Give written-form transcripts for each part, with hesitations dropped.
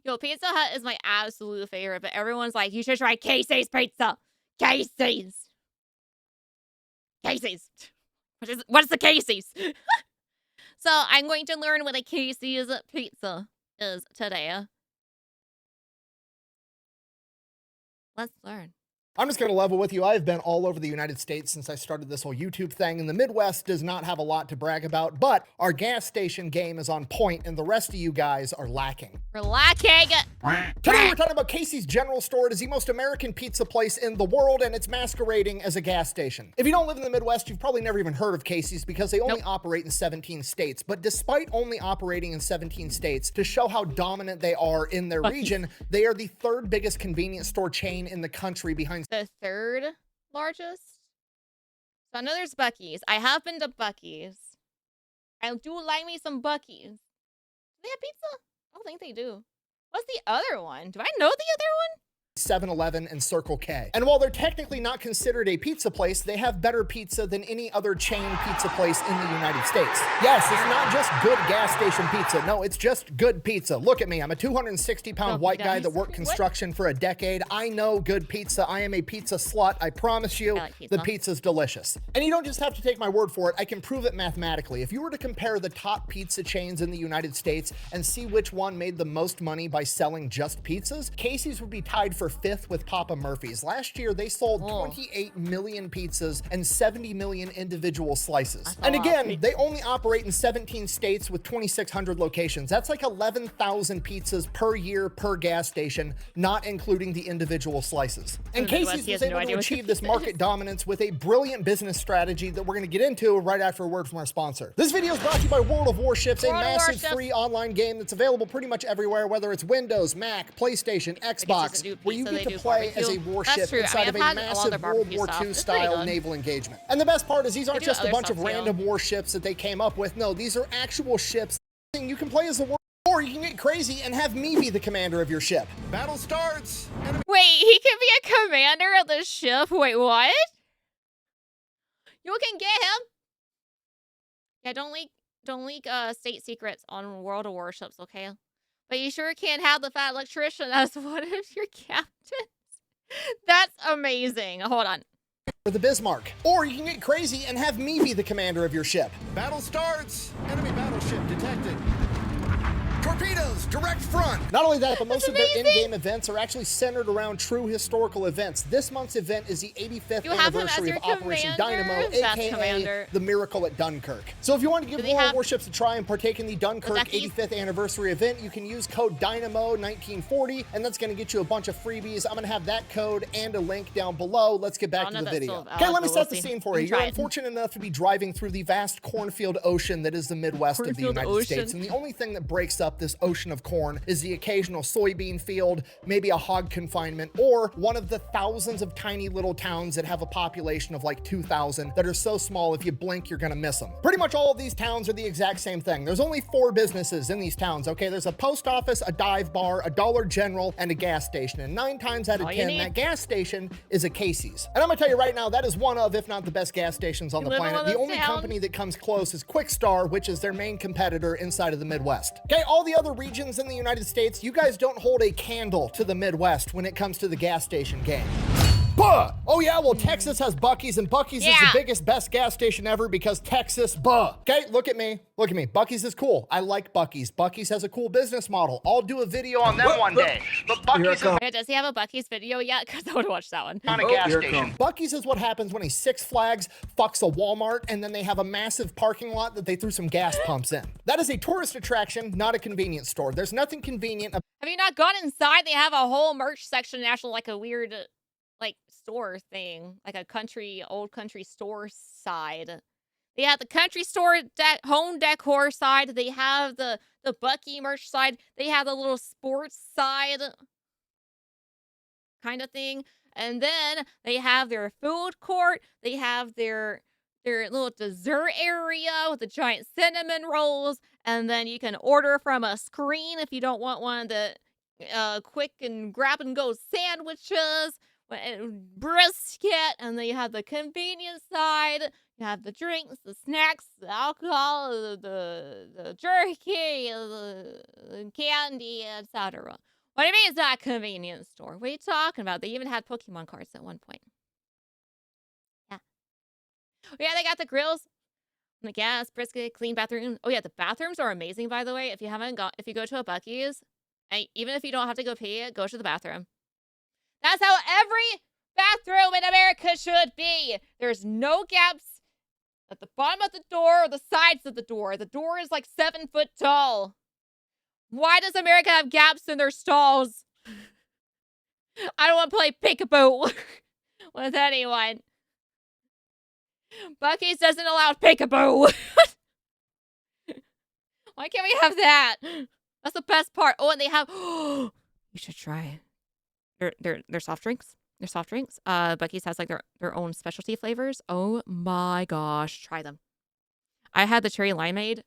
Yo, Pizza Hut is my absolute favorite, but everyone's like, you should try Casey's pizza. Casey's. Casey's. What is the Casey's? So I'm going to learn what a Casey's pizza is today. Let's learn. I'm just going to level with you. I've been all over the United States since I started this whole YouTube thing, and the Midwest does not have a lot to brag about, but our gas station game is on point, and the rest of you guys are lacking. We're lacking. Today we're talking about Casey's General Store. It is the most American pizza place in the world, and it's masquerading as a gas station. If you don't live in the Midwest, you've probably never even heard of Casey's because they only operate in 17 states. But despite only operating in 17 states, to show how dominant they are in their region, they are the third biggest convenience store chain in the country behind The third largest. So I know there's Bucky's. I have been to Bucky's. I do like me some Bucky's. Do they have pizza? I don't think they do. What's the other one? Do I know the other one? 7-Eleven and Circle K. And while they're technically not considered a pizza place, they have better pizza than any other chain pizza place in the United States. Yes, it's not just good gas station pizza. No, it's just good pizza. Look at me. I'm a 260-pound white guy that worked construction for a decade. I know good pizza. I am a pizza slut. I promise you, the pizza's delicious. And you don't just have to take my word for it. I can prove it mathematically. If you were to compare the top pizza chains in the United States and see which one made the most money by selling just pizzas, Casey's would be tied for 5th with Papa Murphy's. Last year, they sold 28 million pizzas and 70 million individual slices. And again, they only operate in 17 states with 2,600 locations. That's like 11,000 pizzas per year per gas station, not including the individual slices. And Casey's was able to achieve this market dominance with a brilliant business strategy that we're going to get into right after a word from our sponsor. This video is brought to you by World of Warships, a massive free online game that's available pretty much everywhere, whether it's Windows, Mac, PlayStation, Xbox, where you get to play as a warship inside of a massive World War II style naval engagement. And the best part is these aren't just a bunch of random warships that they came up with. No, these are actual ships. You can play as the war, or you can get crazy and have me be the commander of your ship. Battle starts. Wait, he can be a commander of the ship? Wait, what? You can get him. Yeah, don't leak state secrets on World of Warships, okay? But you sure can't have the fat electrician as one of your captains. That's amazing. Hold on. For the Bismarck. Or you can get crazy and have me be the commander of your ship. Battle starts. Enemy battleship detected. Torpedoes, direct front. Not only that, but most of their in-game events are actually centered around true historical events. This month's event is the 85th anniversary of Operation Dynamo, aka the Miracle at Dunkirk. So if you want to give World Warships a try and partake in the Dunkirk 85th anniversary event, you can use code DYNAMO1940, and that's going to get you a bunch of freebies. I'm going to have that code and a link down below. Let's get back to the video. Okay, let me set the scene for you. You're unfortunate enough to be driving through the vast cornfield ocean that is the Midwest of the United States, and the only thing that breaks up this ocean of corn is the occasional soybean field, maybe a hog confinement, or one of the thousands of tiny little towns that have a population of like 2,000 that are so small if you blink you're gonna miss them. Pretty much all of these towns are the exact same thing. There's only 4 businesses in these towns, okay? There's a post office, a dive bar, a Dollar General, and a gas station. And 9 times out of 10, that gas station is a Casey's. And I'm gonna tell you right now, that is one of, if not the best gas stations on the planet. The only company that comes close is Quick Star, which is their main competitor inside of the Midwest. Okay, all the other regions in the United States, you guys don't hold a candle to the Midwest when it comes to the gas station game. Buh! Oh yeah, well Texas has Bucky's, and Bucky's is the biggest, best gas station ever because Texas, buh. Okay, look at me. Look at me. Bucky's is cool. I like Bucky's. Bucky's has a cool business model. I'll do a video on them one day. But Bucky's is... Does he have a Bucky's video yet? Because I would watch that one. On a gas station. Bucky's is what happens when a Six Flags fucks a Walmart, and then they have a massive parking lot that they threw some gas pumps in. That is a tourist attraction, not a convenience store. There's nothing convenient. Have you not gone inside? They have a whole merch section, actually, like a weird... like store thing, like a old country store side. They have the country store home decor side. They have the Bucky merch side. They have the little sports side kind of thing. And then they have their food court. They have their little dessert area with the giant cinnamon rolls. And then you can order from a screen if you don't want one of the quick and grab and go sandwiches. Brisket, and then you have the convenience side. You have the drinks, the snacks, the alcohol, the jerky, the candy, etc. What do you mean it's not a convenience store? What are you talking about? They even had Pokemon cards at one point. Yeah. Oh, yeah, they got the grills, the gas, brisket, clean bathroom. Oh yeah, the bathrooms are amazing, by the way. If you go to a Bucky's, and even if you don't have to go pee, go to the bathroom. That's how every bathroom in America should be. There's no gaps at the bottom of the door or the sides of the door. The door is like 7 foot tall. Why does America have gaps in their stalls? I don't want to play peekaboo with anyone. Bucky's doesn't allow peekaboo. Why can't we have that? That's the best part. Oh, and they have... you should try their soft drinks. Their soft drinks. Bucky's has like their own specialty flavors. Oh my gosh, try them. I had the cherry limeade.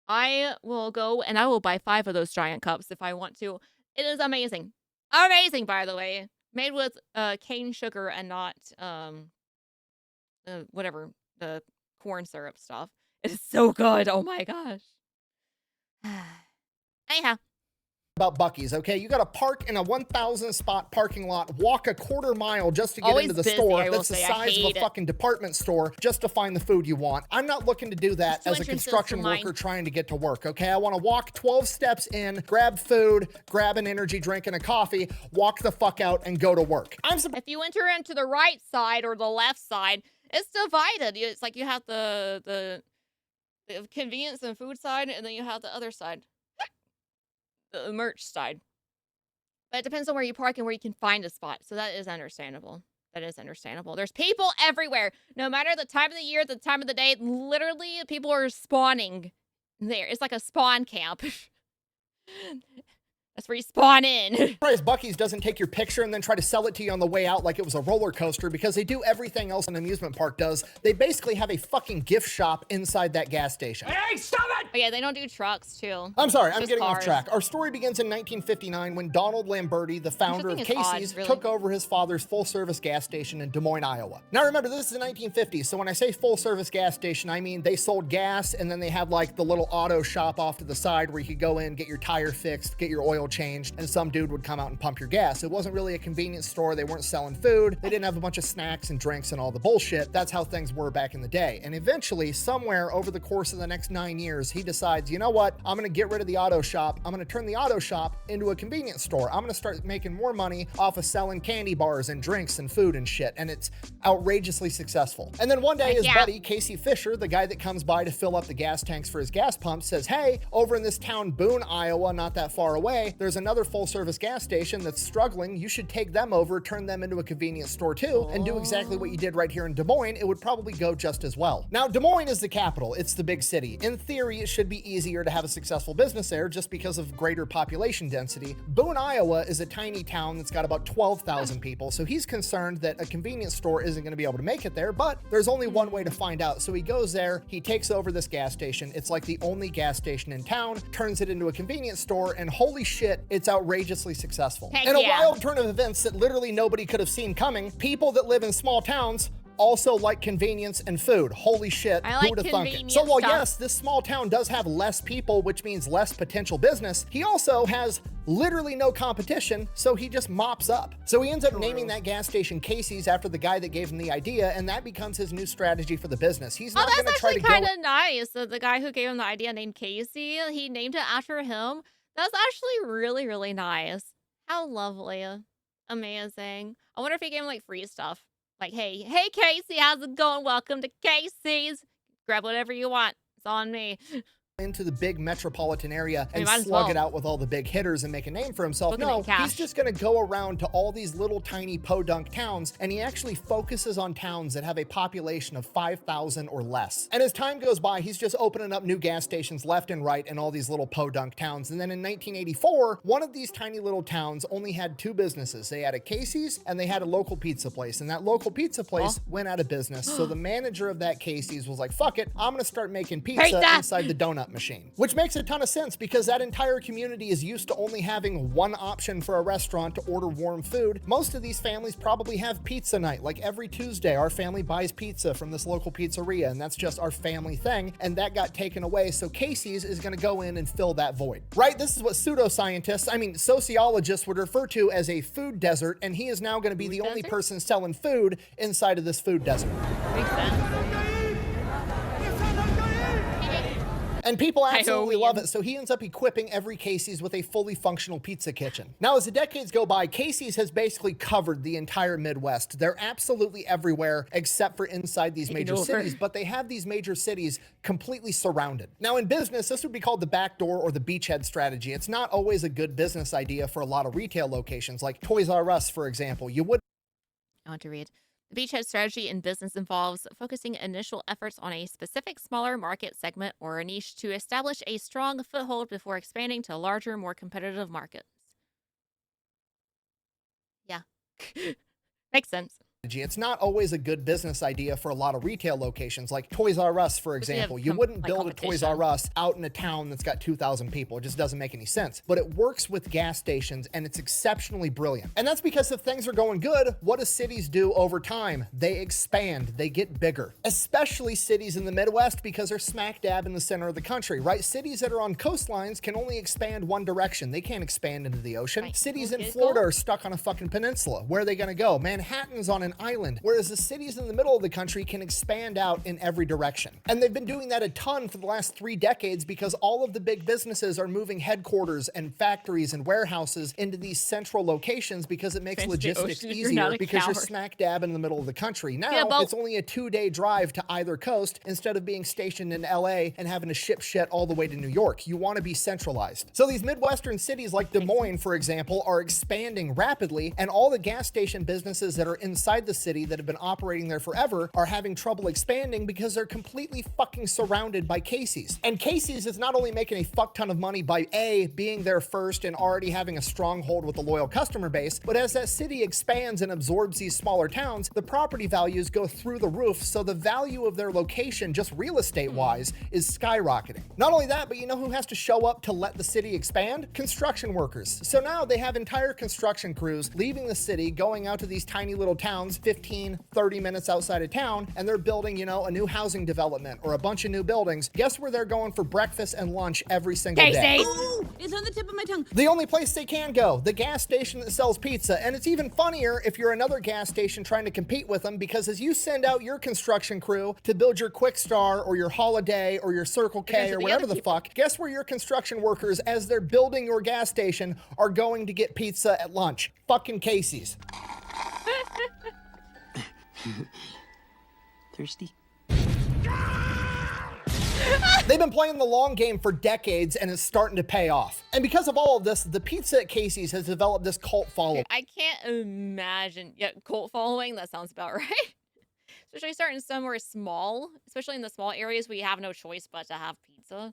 I will go and I will buy 5 of those giant cups if I want to. It is amazing. Amazing, by the way. Made with cane sugar and not whatever, the corn syrup stuff. It is so good. Oh my gosh. Anyhow. About Bucky's, okay? You got to park in a 1,000 spot parking lot, walk a quarter mile just to get Always into the busy, store I will that's the say. I size of hate a it. fucking department store just to find the food you want. I'm not looking to do that There's as a 2 entrances construction for mine. worker trying to get to work, okay? I want to walk 12 steps in, grab food, grab an energy drink and a coffee, walk the fuck out and go to work. I'm surprised. If you enter into the right side or the left side, it's divided. It's like you have the convenience and food side, and then you have the other side, the merch side. But it depends on where you park and where you can find a spot. So that is understandable. That is understandable. There's people everywhere. No matter the time of the year, the time of the day, literally people are spawning there. It's like a spawn camp. That's where you spawn in. Bucky's doesn't take your picture and then try to sell it to you on the way out like it was a roller coaster, because they do everything else an amusement park does. They basically have a fucking gift shop inside that gas station. Hey, stop it! Oh yeah, they don't do trucks too. I'm sorry, I'm Just getting off cars. track. Our story begins in 1959 when Donald Lamberti, the founder of think it's odd, Casey's, really. took over his father's full-service gas station in Des Moines, Iowa. Now remember, this is the 1950s, so when I say full-service gas station, I mean they sold gas, and then they had like the little auto shop off to the side where you could go in, get your tire fixed, get your oil changed, and some dude would come out and pump your gas. It wasn't really a convenience store. They weren't selling food. They didn't have a bunch of snacks and drinks and all the bullshit. That's how things were back in the day. And eventually, somewhere over the course of the next 9 years, he decides, you know what? I'm going to get rid of the auto shop. I'm going to turn the auto shop into a convenience store. I'm going to start making more money off of selling candy bars and drinks and food and shit. And it's outrageously successful. And then one day, his buddy, Casey Fisher, the guy that comes by to fill up the gas tanks for his gas pump, says, hey, over in this town, Boone, Iowa, not that far away, there's another full-service gas station that's struggling. You should take them over, turn them into a convenience store too, and do exactly what you did right here in Des Moines. It would probably go just as well. Now, Des Moines is the capital. It's the big city. In theory, it should be easier to have a successful business there just because of greater population density. Boone, Iowa is a tiny town that's got about 12,000 people, so he's concerned that a convenience store isn't going to be able to make it there, but there's only one way to find out. So he goes there, he takes over this gas station. It's like the only gas station in town, turns it into a convenience store, and holy shit, it's outrageously successful. Heck In a yeah. wild turn of events that literally nobody could have seen coming, people that live in small towns also like convenience and food. Holy shit, I who like would have thunk it? convenience So while stuff. yes, this small town does have less people, which means less potential business, he also has literally no competition, so he just mops up. So he ends up naming that gas station Casey's after the guy that gave him the idea, and that becomes his new strategy for the business. He's Oh, not that's going to try actually to go... kind of nice. The guy who gave him the idea named Casey, he named it after him. That's actually really, really nice. How lovely. Amazing. I wonder if he gave him like free stuff. Like, hey Casey, how's it going? Welcome to Casey's. Grab whatever you want. It's on me. into the big metropolitan area and might as slug well. it out with all the big hitters and make a name for himself. Looking No, at cash. he's just going to go around to all these little tiny podunk towns, and he actually focuses on towns that have a population of 5,000 or less. And as time goes by, he's just opening up new gas stations left and right in all these little podunk towns. And then in 1984, one of these tiny little towns only had two businesses. They had a Casey's and they had a local pizza place. And that local pizza place went out of business. So the manager of that Casey's was like, fuck it, I'm going to start making pizza Pizza! inside the donut donut machine. Which makes a ton of sense because that entire community is used to only having one option for a restaurant to order warm food. Most of these families probably have pizza night. Like every Tuesday, our family buys pizza from this local pizzeria, and that's just our family thing, and that got taken away, so Casey's is gonna go in and fill that void. Right? This is what sociologists would refer to as a food desert, and he is now gonna be the only person selling food inside of this food desert. Makes sense. And people absolutely love it, so he ends up equipping every Casey's with a fully functional pizza kitchen. Now, as the decades go by, Casey's has basically covered the entire Midwest. They're absolutely everywhere except for inside these major cities, but they have these major cities completely surrounded. Now, in business, this would be called the backdoor or the beachhead strategy. It's not always a good business idea for a lot of retail locations, like Toys R Us, for example. You would I want to read. The beachhead strategy in business involves focusing initial efforts on a specific smaller market segment or a niche to establish a strong foothold before expanding to larger, more competitive markets. Yeah. Makes sense. It's not always a good business idea for a lot of retail locations, like Toys R Us, for example. You wouldn't build a Toys R Us out in a town that's got 2,000 people. It just doesn't make any sense. But it works with gas stations, and it's exceptionally brilliant. And that's because if things are going good, what do cities do over time? They expand. They get bigger. Especially cities in the Midwest, because they're smack dab in the center of the country, right? Cities that are on coastlines can only expand one direction. They can't expand into the ocean. Right. Cities in Florida are stuck on a fucking peninsula. Where are they going to go? Manhattan's on an island, whereas the cities in the middle of the country can expand out in every direction. And they've been doing that a ton for the last 3 decades because all of the big businesses are moving headquarters and factories and warehouses into these central locations because it makes logistics easier because you're smack dab in the middle of the country. Now, it's only a 2-day drive to either coast instead of being stationed in LA and having to ship shit all the way to New York. You want to be centralized. So these Midwestern cities like Des Moines, for example, are expanding rapidly, and all the gas station businesses that are inside the city that have been operating there forever are having trouble expanding because they're completely fucking surrounded by Casey's. And Casey's is not only making a fuck ton of money by A, being there first and already having a stronghold with a loyal customer base, but as that city expands and absorbs these smaller towns, the property values go through the roof, so the value of their location, just real estate wise, is skyrocketing. Not only that, but you know who has to show up to let the city expand? Construction workers. So now they have entire construction crews leaving the city, going out to these tiny little towns, 15, 30 minutes outside of town, and they're building, you know, a new housing development or a bunch of new buildings. Guess where they're going for breakfast and lunch every single day? Ooh, it's on the tip of my tongue. The only place they can go, the gas station that sells pizza. And it's even funnier if you're another gas station trying to compete with them, because as you send out your construction crew to build your Quick Star or your Holiday or your Circle K or whatever the fuck, guess where your construction workers, as they're building your gas station, are going to get pizza at lunch? Fucking Casey's. Thirsty? They've been playing the long game for decades, and it's starting to pay off. And because of all of this, the pizza at Casey's has developed this cult following. I can't imagine. Yeah, cult following, that sounds about right. Especially starting somewhere small, especially in the small areas where you have no choice but to have pizza.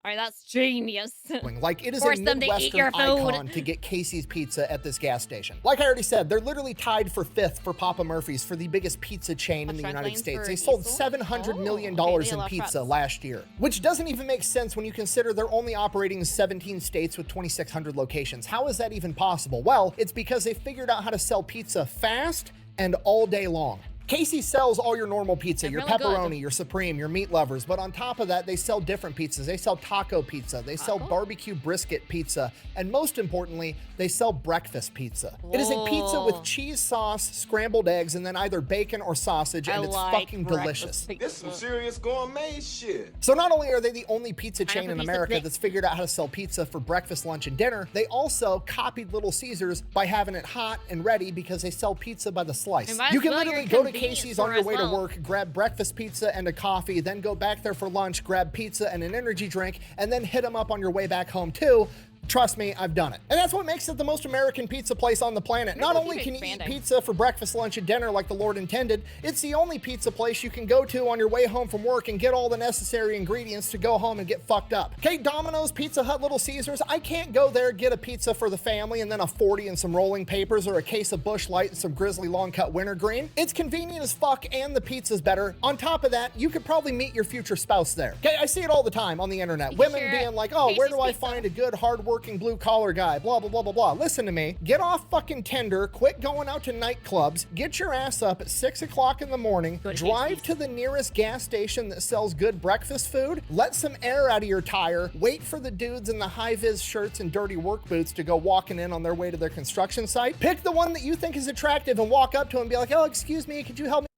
All right, that's genius. Like, it is a Midwestern icon to get Casey's pizza at this gas station. Like I already said, they're literally tied for 5th for Papa Murphy's for the biggest pizza chain in the United States. They sold $700 million in pizza last year, which doesn't even make sense when you consider they're only operating in 17 states with 2,600 locations. How is that even possible? Well, it's because they figured out how to sell pizza fast and all day long. Casey's sells all your normal pizza, your pepperoni, your supreme, your meat lovers, but on top of that, they sell different pizzas. They sell taco pizza, they sell barbecue brisket pizza, and most importantly, they sell breakfast pizza. It is a pizza with cheese sauce, scrambled eggs, and then either bacon or sausage, and it's fucking delicious. This some serious gourmet shit. So not only are they the only pizza chain in America that's figured out how to sell pizza for breakfast, lunch, and dinner, they also copied Little Caesars by having it hot and ready because they sell pizza by the slice. You can literally go to Casey's on your way to work, grab breakfast pizza and a coffee, then go back there for lunch, grab pizza and an energy drink, and then hit them up on your way back home too Trust me, I've done it. And that's what makes it the most American pizza place on the planet. Not only can you eat pizza for breakfast, lunch, and dinner like the Lord intended, it's the only pizza place you can go to on your way home from work and get all the necessary ingredients to go home and get fucked up. Okay, Domino's, Pizza Hut, Little Caesars, I can't go there, get a pizza for the family and then a 40 and some rolling papers or a case of Busch Light and some Grizzly long cut wintergreen. It's convenient as fuck and the pizza's better. On top of that, you could probably meet your future spouse there. Okay, I see it all the time on the internet. Women being like, oh, where do I find a good, hardworking, blue-collar guy? Blah, blah, blah, blah, blah. Listen to me. Get off fucking Tinder, quit going out to nightclubs, get your ass up at 6 o'clock in the morning, drive to the nearest gas station that sells good breakfast food, let some air out of your tire, wait for the dudes in the high-vis shirts and dirty work boots to go walking in on their way to their construction site. Pick the one that you think is attractive and walk up to him and be like, oh, excuse me, could you help me?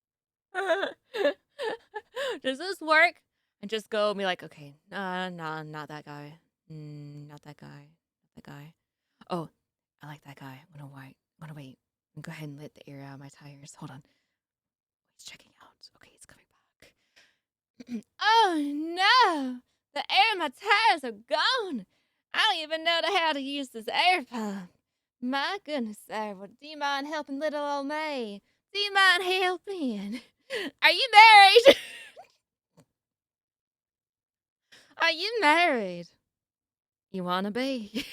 Does this work? And just go and be like, okay, no, not that guy. Not that guy. Not that guy. Oh, I like that guy. I'm gonna wait. Go ahead and let the air out of my tires. Hold on. He's checking out. Okay, he's coming back. Oh no! The air in my tires are gone. I don't even know how to use this air pump. My goodness, sir. Well, do you mind helping little old May? Do you mind helping? Are you married? Are you married? You wanna be?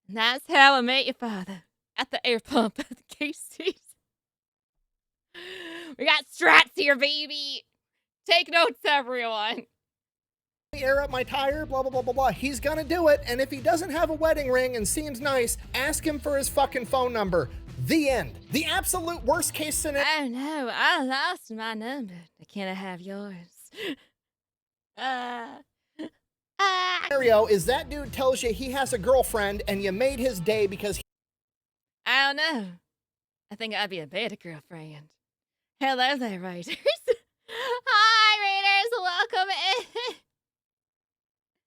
And that's how I met your father. At the air pump at the Casey's. We got strats here, baby. Take notes, everyone. Air up my tire, blah, blah, blah, blah, blah. He's gonna do it, and if he doesn't have a wedding ring and seems nice, ask him for his fucking phone number. The end. The absolute worst case scenario. Oh no, I lost my number. Can I have yours? Scenario is that dude tells you he has a girlfriend and you made his day because I don't know. I think I'd be a better girlfriend. Hello there, Raiders. Hi, Raiders. Welcome in.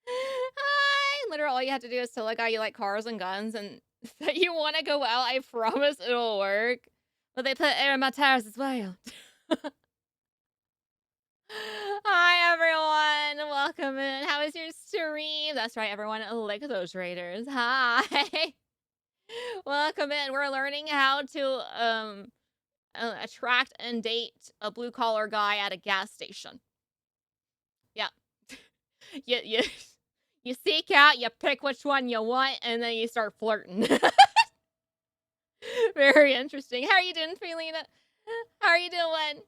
Hi. Literally, all you have to do is tell a guy you like cars and guns and that you want to go out. I promise it'll work. But they put air in my tires as well. Hi, everyone. Welcome in. How was your stream? That's right, everyone. Look at those Raiders. Hi. Welcome in. We're learning how to attract and date a blue-collar guy at a gas station. Yeah. You seek out, you pick which one you want, and then you start flirting. Very interesting. How are you doing, Felina? How are you doing?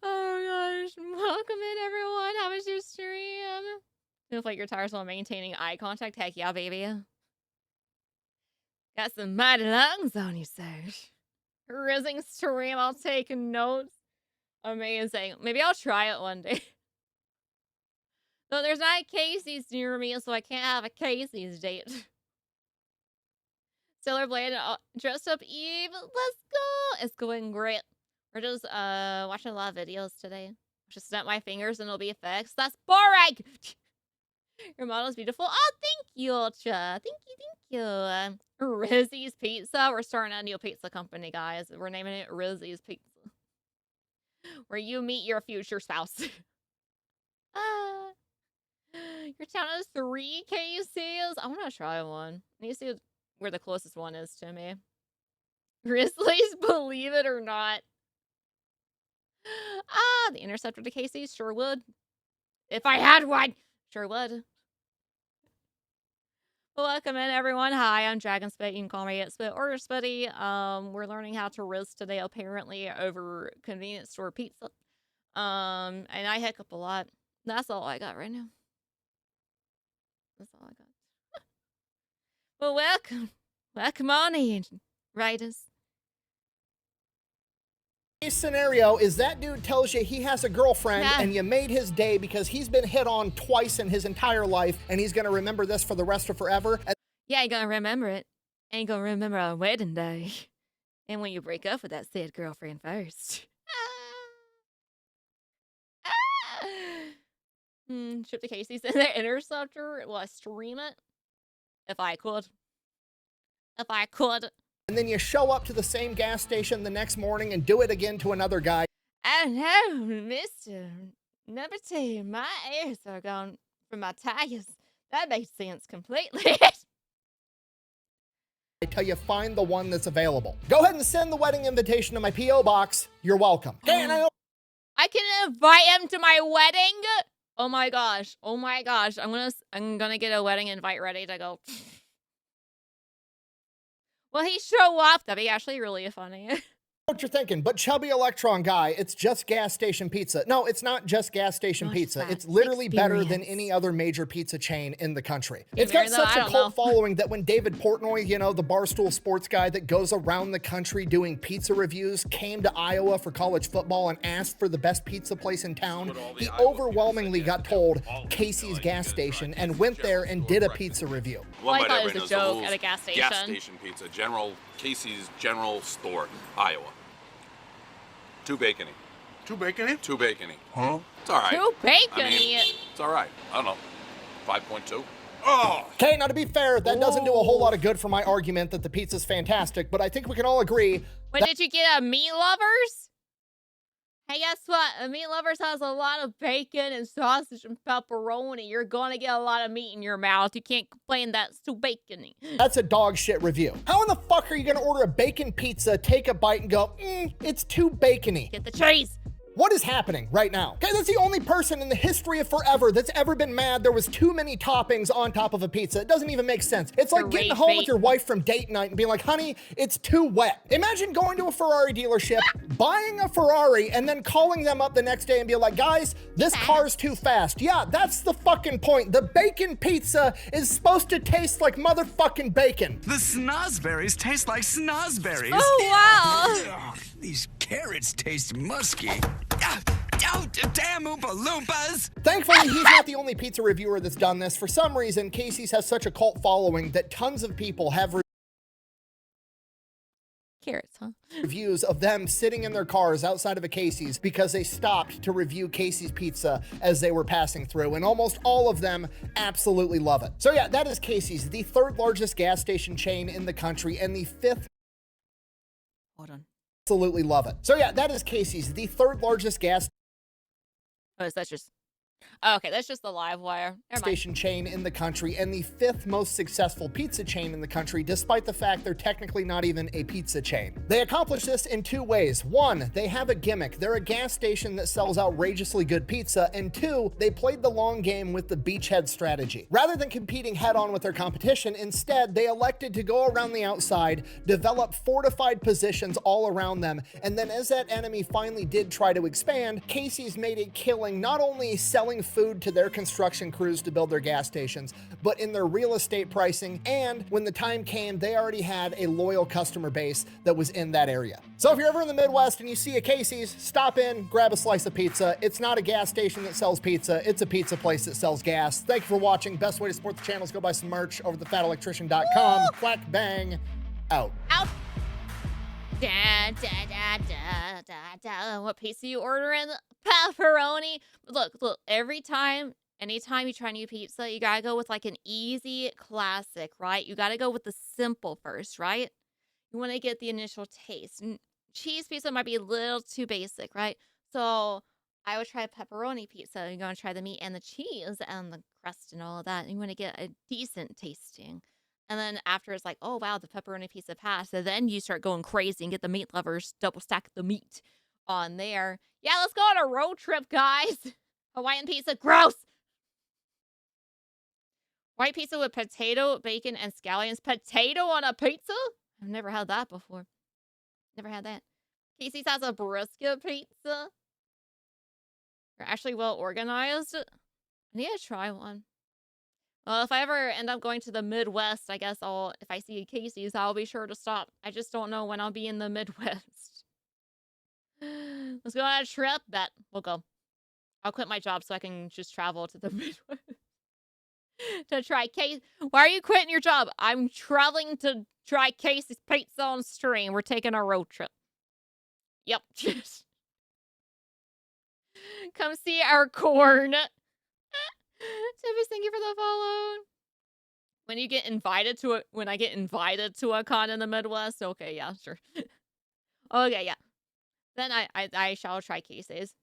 Oh gosh. Welcome in, everyone. How was your stream? Feels like your tires while maintaining eye contact. Heck yeah, baby. Got some mighty lungs on you, sir. Rizzing stream. I'll take notes. Amazing. Maybe I'll try it one day. No, there's not a Casey's near me, so I can't have a Casey's date. Stellar Blade dressed up Eve. Let's go. It's going great. We're just watching a lot of videos today. Just snap my fingers and it'll be fixed. That's boring. Your model is beautiful. Oh, thank you, Ultra. Thank you. Rizzy's Pizza. We're starting a new pizza company, guys. We're naming it Rizzy's Pizza. Where you meet your future spouse. Your town has 3 KCs. I want to try one. I need to see where the closest one is to me. Grizzlies, believe it or not. The Interceptor to KCs sure would. If I had one, sure would. Welcome in, everyone. Hi, I'm Dragonspit. You can call me Spit or Spitty. We're learning how to riz today, apparently, over convenience store pizza. And I hiccup a lot. That's all I got right now. That's all I got. Well, welcome. Welcome on in, Raiders. Scenario is that dude tells you he has a girlfriend and you made his day because he's been hit on twice in his entire life and he's going to remember this for the rest of forever. Yeah, you're going to remember it. And you're going to remember our wedding day. And when you break up with that said girlfriend first. Ship the Casey's in the Interceptor. Will I stream it? If I could. If I could. And then you show up to the same gas station the next morning and do it again to another guy. no, mister. Number 2, my ears are gone from my tires. That makes sense completely. I tell you, find the one that's available. Go ahead and send the wedding invitation to my P.O. box. You're welcome. Okay, and I know I can invite him to my wedding? Oh my gosh. Oh my gosh. I'm gonna get a wedding invite ready to go. Will he show up? That'd be actually really funny. what you're thinking, but Chubby Electron Guy, it's just gas station pizza. No, it's not just gas station Not pizza. just It's that. literally better than Experience. any other major pizza chain in the country. Yeah, It's got Mary, though, such I a don't cult know. following that when David Portnoy, you know, the Barstool sports guy that goes around the country doing pizza reviews, came to Iowa for college football and asked for the best pizza place in town, he overwhelmingly got told Casey's gas station and went there and did a pizza review. Well, I One bite thought it everybody was a knows the joke rules. at a gas Gas station. station pizza, Casey's General Store, Iowa. Too bacony. Too bacony? Too bacony. Huh? It's all right. Too bacony. I mean, it's all right. I don't know. 5.2. Oh! Okay, now to be fair, that doesn't do a whole lot of good for my argument that the pizza's fantastic, but I think we can all agree What, did you get a Meat Lovers? Hey, guess what? A Meat Lovers has a lot of bacon and sausage and pepperoni. You're gonna get a lot of meat in your mouth. You can't complain that's too bacony. that's a dog shit review. How in the fuck are you gonna order a bacon pizza, take a bite, and go, it's too bacony? Get the cheese. What is happening right now? Okay, that's the only person in the history of forever that's ever been mad there was too many toppings on top of a pizza. It doesn't even make sense. It's like getting Rage home bait. with your wife from date night and being like, honey, it's too wet. Imagine going to a Ferrari dealership, buying a Ferrari, and then calling them up the next day and be like, guys, this car's too fast. Yeah, that's the fucking point. The bacon pizza is supposed to taste like motherfucking bacon. The snozberries taste like snozberries. Oh, wow. Ugh, these carrots taste musky. Oh, damn Oompa Loompas! Thankfully, he's not the only pizza reviewer that's done this. For some reason, Casey's has such a cult following that tons of people have Carrots, huh? reviews of them sitting in their cars outside of a Casey's because they stopped to review Casey's pizza as they were passing through, and almost all of them absolutely love it. So yeah, that is Casey's, the 3rd largest gas station chain in the country and the 5th. Hold on. Absolutely love it. So yeah, that is Casey's, the 3rd largest gas Oh, is that just... Oh, okay, that's just the live wire. Never mind. station chain in the country and the 5th most successful pizza chain in the country, despite the fact they're technically not even a pizza chain. They accomplish this in 2 ways. 1, they have a gimmick. They're a gas station that sells outrageously good pizza. And 2, they played the long game with the beachhead strategy. Rather than competing head-on with their competition, instead, they elected to go around the outside, develop fortified positions all around them, and then as that enemy finally did try to expand, Casey's made a killing not only selling food to their construction crews to build their gas stations, but in their real estate pricing, and when the time came, they already had a loyal customer base that was in that area. So if you're ever in the Midwest and you see a Casey's, stop in, grab a slice of pizza. It's not a gas station that sells pizza, it's a pizza place that sells gas. Thank you for watching. Best way to support the channel is go buy some merch over at thefatelectrician.com. Quack bang, out. Out. Da, da, da, da, da, da. What pizza you ordering? Pepperoni. Look, anytime you try new pizza, you gotta go with like an easy classic, right? You gotta go with the simple first, right? You want to get the initial taste. Cheese pizza might be a little too basic, right? So I would try pepperoni pizza. You're gonna try the meat and the cheese and the crust and all of that. And you want to get a decent tasting. And then after it's like, oh, wow, the pepperoni pizza passed. And then you start going crazy and get the Meat Lovers, double stack the meat on there. Yeah, let's go on a road trip, guys. Hawaiian pizza, gross. White pizza with potato, bacon, and scallions. Potato on a pizza? I've never had that before. Never had that. Casey's has a brisket pizza. They're actually well organized. I need to try one. Well, if I ever end up going to the Midwest, I guess if I see a Casey's, I'll be sure to stop. I just don't know when I'll be in the Midwest. Let's go on a trip. Bet. We'll go. I'll quit my job so I can just travel to the Midwest. To try Casey. Why are you quitting your job? I'm traveling to try Casey's pizza on stream. We're taking a road trip. Yep. Come see our corn. Tempest, thank you for the follow. When I get invited to a con in the Midwest, okay, yeah, sure. Okay, yeah. Then I shall try Casey's.